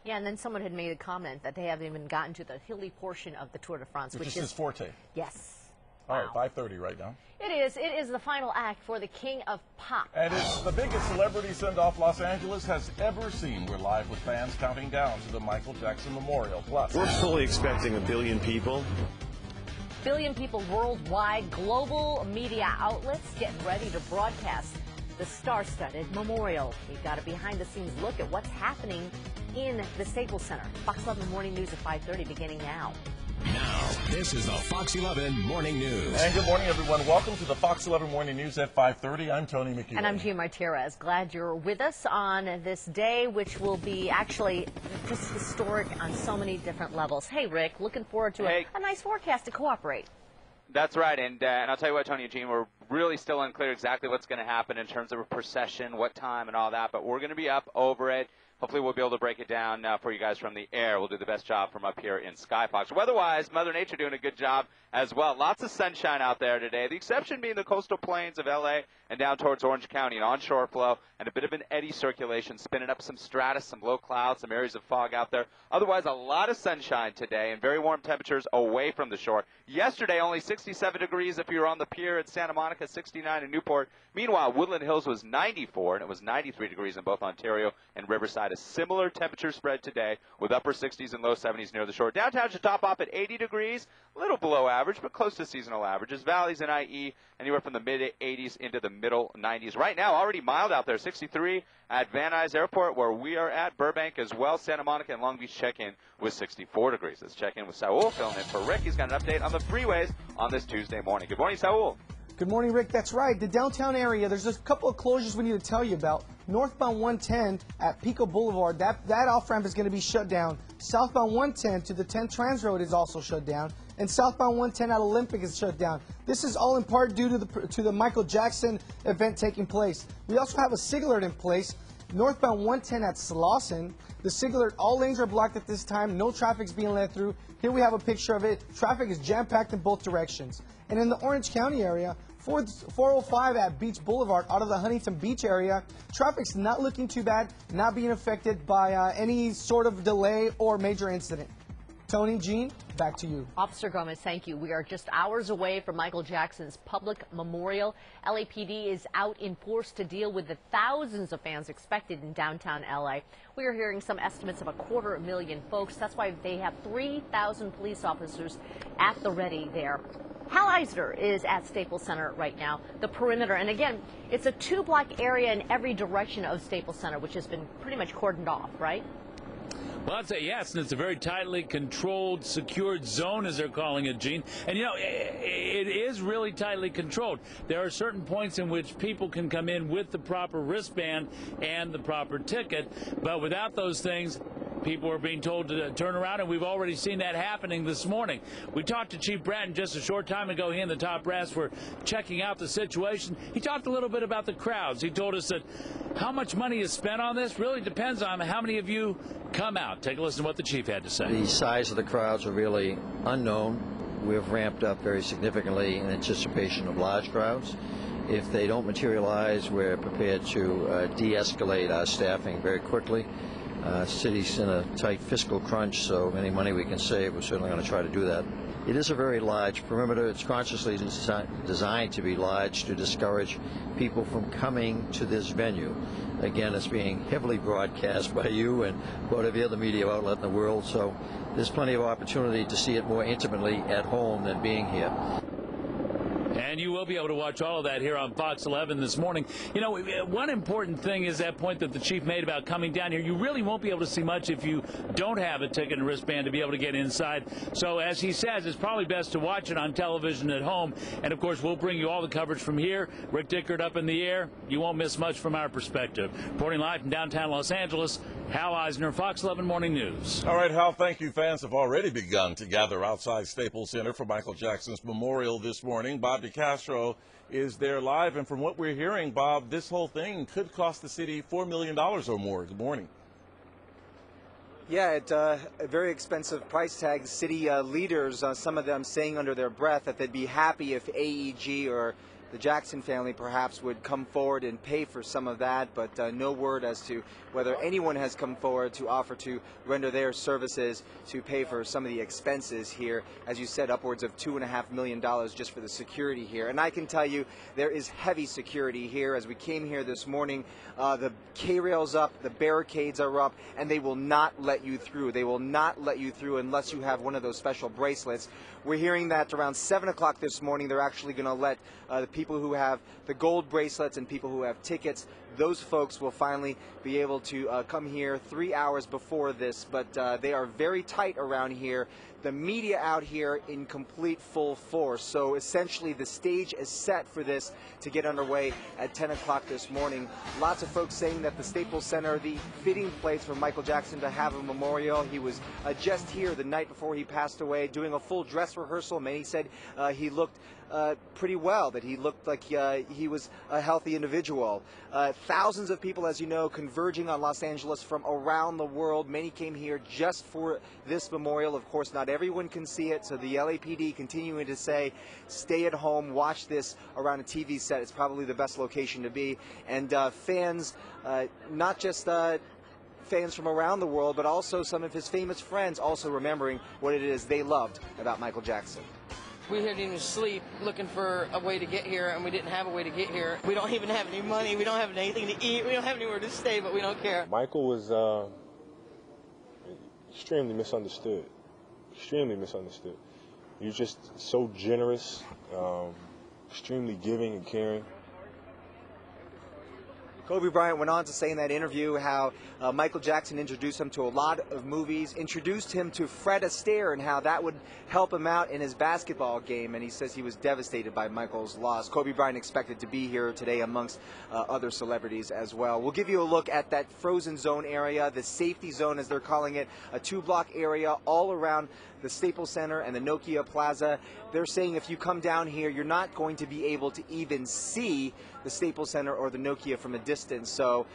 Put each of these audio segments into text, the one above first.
Yeah, and then someone had made a comment that they haven't even gotten to the hilly portion of the Tour de France, which is his forte. Yes. All Wow. right, 5:30 right now. It is. It is the final act for the King of Pop. And it's the biggest celebrity send-off Los Angeles has ever seen. We're live with fans counting down to the Michael Jackson Memorial. Plus, we're fully expecting 1 billion people. Billion people worldwide, global media outlets getting ready to broadcast the star-studded memorial. We've got a behind-the-scenes look at what's happening in the Staples Center. Fox 11 Morning News at 5:30 beginning now. Now, this is the Fox 11 Morning News. And good morning, everyone. Welcome to the Fox 11 Morning News at 5:30. I'm Tony McHugh. And I'm Gina Martirez. Glad you're with us on this day, which will be actually just historic on so many different levels. Hey, Rick, looking forward to a nice forecast to cooperate. That's right, and I'll tell you what, Tony and Gene, we're really still unclear exactly what's going to happen in terms of a procession, what time, and all that, but we're going to be up over it. Hopefully we'll be able to break it down for you guys from the air. We'll do the best job from up here in Skyfox. Weather-wise, Mother Nature doing a good job as well. Lots of sunshine out there today. The exception being the coastal plains of L.A. and down towards Orange County, an onshore flow and a bit of an eddy circulation, spinning up some stratus, some low clouds, some areas of fog out there. Otherwise, a lot of sunshine today and very warm temperatures away from the shore. Yesterday, only 67 degrees if you were on the pier at Santa Monica, 69 in Newport. Meanwhile, Woodland Hills was 94, and it was 93 degrees in both Ontario and Riverside. A similar temperature spread today with upper 60s and low 70s near the shore. Downtown should top off at 80 degrees, a little below average, but close to seasonal averages. Valleys and IE anywhere from the mid-80s into the middle 90s. Right now, already mild out there, 63 at Van Nuys Airport, where we are at. Burbank as well. Santa Monica and Long Beach check-in with 64 degrees. Let's check in with Saul filling in for Rick. He's got an update on the freeways on this Tuesday morning. Good morning, Saul. Good morning, Rick. That's right. The downtown area, there's a couple of closures we need to tell you about. Northbound 110 at Pico Boulevard, that off-ramp is going to be shut down. Southbound 110 to the 10 Trans Road is also shut down. And southbound 110 at Olympic is shut down. This is all in part due to the Michael Jackson event taking place. We also have a SIG alert in place. Northbound 110 at Slauson. The SIG alert, all lanes are blocked at this time. No traffic's being let through. Here we have a picture of it. Traffic is jam-packed in both directions. And in the Orange County area, 405 at Beach Boulevard out of the Huntington Beach area, traffic's not looking too bad, not being affected by any sort of delay or major incident. Tony, Jean, back to you. Officer Gomez, thank you. We are just hours away from Michael Jackson's public memorial. LAPD is out in force to deal with the thousands of fans expected in downtown LA. We are hearing some estimates of 250,000 folks. That's why they have 3,000 police officers at the ready there. Hal Eisner is at Staples Center right now, the perimeter. And again, it's a 2-block area in every direction of Staples Center, which has been pretty much cordoned off, right? Well, I'd say yes, and it's a very tightly controlled, secured zone, as they're calling it, Gene. And, you know, it is really tightly controlled. There are certain points in which people can come in with the proper wristband and the proper ticket, but without those things, people are being told to turn around, and we've already seen that happening this morning. We talked to Chief Bratton just a short time ago. He and the top brass were checking out the situation. He talked a little bit about the crowds. He told us that how much money is spent on this really depends on how many of you come out. Take a listen to what the chief had to say. The size of the crowds are really unknown. We've ramped up very significantly in anticipation of large crowds. If they don't materialize, we're prepared to de-escalate our staffing very quickly. City's in a tight fiscal crunch, so any money we can save, we're certainly going to try to do that. It is a very large perimeter. It's consciously designed to be large to discourage people from coming to this venue. Again, it's being heavily broadcast by you and whatever other media outlet in the world, so there's plenty of opportunity to see it more intimately at home than being here. And you will be able to watch all of that here on Fox 11 this morning. You know, one important thing is that point that the chief made about coming down here. You really won't be able to see much if you don't have a ticket and wristband to be able to get inside. So as he says, it's probably best to watch it on television at home. And, of course, we'll bring you all the coverage from here. Rick Dickert up in the air. You won't miss much from our perspective. Reporting live from downtown Los Angeles, Hal Eisner, Fox 11 Morning News. All right, Hal, thank you. Fans have already begun to gather outside Staples Center for Michael Jackson's memorial this morning. Bob DeCastro is there live, and from what we're hearing, Bob, this whole thing could cost the city $4 million or more. Good morning. Yeah, at a very expensive price tag. City leaders, some of them saying under their breath that they'd be happy if AEG or the Jackson family perhaps would come forward and pay for some of that, but no word as to whether anyone has come forward to offer to render their services to pay for some of the expenses here. As you said, upwards of $2.5 million just for the security here. And I can tell you there is heavy security here. As we came here this morning, the K-rail's up, the barricades are up, and they will not let you through. They will not let you through unless you have one of those special bracelets. We're hearing that around 7 o'clock this morning, they're actually going to let the people who have the gold bracelets and people who have tickets, those folks will finally be able to come here 3 hours before this, but they are very tight around here. The media out here in complete full force. So essentially the stage is set for this to get underway at 10 o'clock this morning. Lots of folks saying that the Staples Center, the fitting place for Michael Jackson to have a memorial. He was just here the night before he passed away doing a full dress rehearsal. Many said he looked pretty well, that he looked like he was a healthy individual. Thousands of people, as you know, converging on Los Angeles from around the world. Many came here just for this memorial. Of course, not everyone can see it, so the LAPD continuing to say, stay at home, watch this around a TV set. It's probably the best location to be. And fans, not just fans from around the world, but also some of his famous friends also remembering what it is they loved about Michael Jackson. We didn't even sleep looking for a way to get here, and we didn't have a way to get here. We don't even have any money. We don't have anything to eat. We don't have anywhere to stay, but we don't care. Michael was extremely misunderstood. Extremely misunderstood. He was just so generous, extremely giving and caring. Kobe Bryant went on to say in that interview how Michael Jackson introduced him to a lot of movies, introduced him to Fred Astaire and how that would help him out in his basketball game, and he says he was devastated by Michael's loss. Kobe Bryant expected to be here today amongst other celebrities as well. We'll give you a look at that frozen zone area, the safety zone as they're calling it, a 2-block area all around the Staples Center and the Nokia Plaza. They're saying if you come down here, you're not going to be able to even see the Staples Center or the Nokia from a distance. So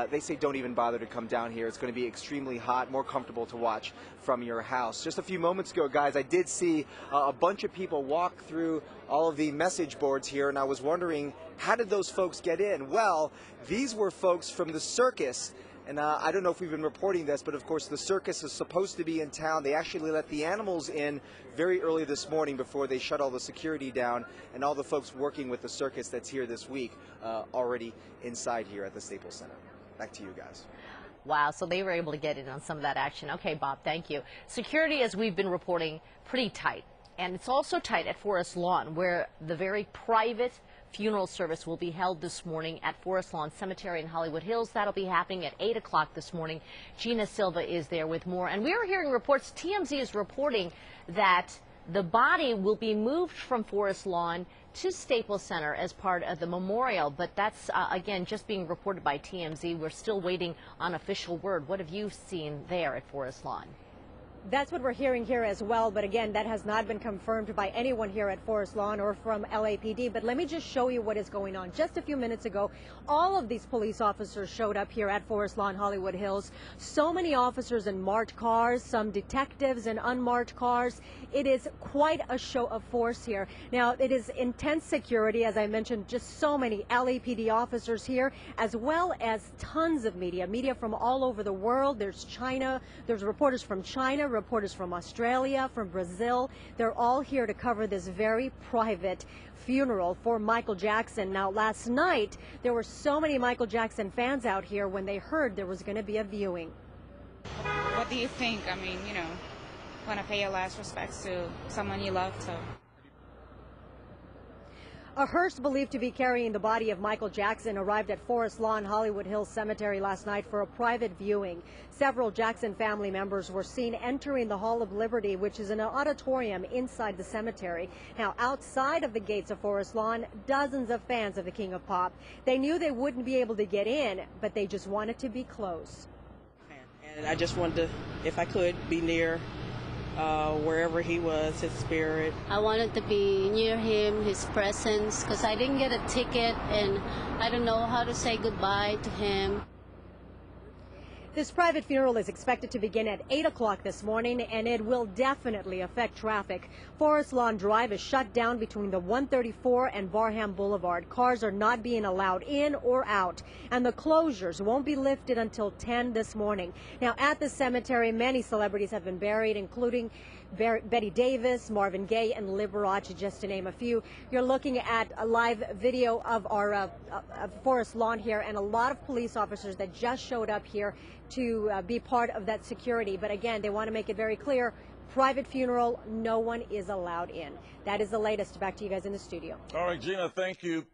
they say don't even bother to come down here. It's going to be extremely hot, more comfortable to watch from your house. Just a few moments ago, guys, I did see a bunch of people walk through all of the message boards here, and I was wondering, how did those folks get in? Well, these were folks from the circus. And I don't know if we've been reporting this, but of course the circus is supposed to be in town. They actually let the animals in very early this morning before they shut all the security down, and all the folks working with the circus that's here this week already inside here at the Staples Center. Back to you guys. Wow, so they were able to get in on some of that action. Okay, Bob, thank you. Security, as we've been reporting, pretty tight. And it's also tight at Forest Lawn, where the very private funeral service will be held this morning at Forest Lawn Cemetery in Hollywood Hills. That'll be happening at 8 o'clock this morning. Gina Silva is there with more. And we are hearing reports, TMZ is reporting that the body will be moved from Forest Lawn to Staples Center as part of the memorial. But that's, again, just being reported by TMZ. We're still waiting on official word. What have you seen there at Forest Lawn? That's what we're hearing here as well, but again, that has not been confirmed by anyone here at Forest Lawn or from LAPD. But let me just show you what is going on. Just a few minutes ago, all of these police officers showed up here at Forest Lawn, Hollywood Hills. So many officers in marked cars, some detectives in unmarked cars. It is quite a show of force here. Now, it is intense security, as I mentioned, just so many LAPD officers here, as well as tons of media from all over the world. There's China, there's reporters from China, reporters from Australia, from Brazil. They're all here to cover this very private funeral for Michael Jackson. Now, last night, there were so many Michael Jackson fans out here when they heard there was going to be a viewing. What do you think? I mean, you know, want to pay your last respects to someone you love, so. A hearse believed to be carrying the body of Michael Jackson arrived at Forest Lawn Hollywood Hills Cemetery last night for a private viewing. Several Jackson family members were seen entering the Hall of Liberty, which is an auditorium inside the cemetery. Now, outside of the gates of Forest Lawn, dozens of fans of the King of Pop. They knew they wouldn't be able to get in, but they just wanted to be close. And I just wanted to, if I could, be near wherever he was, his spirit. I wanted to be near him, his presence, because I didn't get a ticket and I don't know how to say goodbye to him. This private funeral is expected to begin at 8 o'clock this morning, and it will definitely affect traffic. Forest Lawn Drive is shut down between the 134 and Barham Boulevard. Cars are not being allowed in or out, and the closures won't be lifted until 10 this morning. Now, at the cemetery, many celebrities have been buried, including Betty Davis, Marvin Gaye, and Liberace, just to name a few. You're looking at a live video of our Forest Lawn here, and a lot of police officers that just showed up here to be part of that security. But again, they want to make it very clear, private funeral, no one is allowed in. That is the latest. Back to you guys in the studio. All right, Gina, thank you.